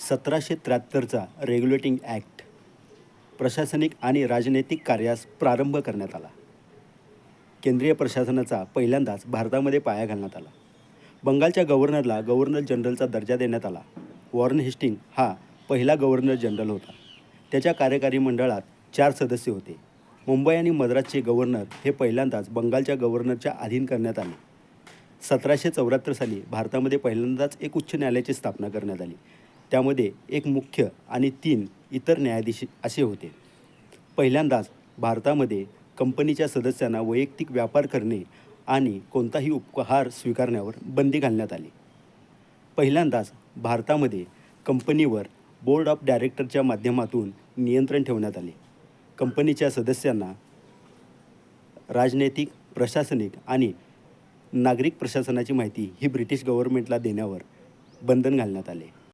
1773चा regulating act प्रशासनिक आणि राजनैतिक कार्यास प्रारंभ करण्यात आला. केंद्रीय प्रशासनाचा पहिल्यांदाच भारतामध्ये पाया घालण्यात आला. बंगालच्या गव्हर्नरला गव्हर्नर जनरलचा दर्जा देण्यात आला. वॉरेन हेस्टिंग हा पहिला गव्हर्नर जनरल होता. त्याच्या कार्यकारी मंडळात 4 सदस्य होते. मुंबई आणि मद्रासचे गव्हर्नर हे पहिल्यांदाच बंगालच्या गव्हर्नरच्या अधीन करण्यात आले. 1774 साली भारतामध्ये पहिल्यांदाच एक उच्च न्यायालयाची स्थापना करण्यात आली. त्यामध्ये एक मुख्य आणि 3 इतर न्यायाधीश असे होते. पहिल्यांदाच भारतामध्ये कंपनीच्या सदस्यांना वैयक्तिक व्यापार करणे आणि कोणताही उपहार स्वीकारण्यावर बंदी घालण्यात आली. पहिल्यांदाच भारतामध्ये कंपनीवर बोर्ड ऑफ डायरेक्टरच्या माध्यमातून नियंत्रण ठेवण्यात आले. कंपनीच्या सदस्यांना राजनैतिक, प्रशासनिक आणि नागरिक प्रशासनाची माहिती ही ब्रिटिश गव्हर्नमेंटला देण्यावर बंधन घालण्यात आले.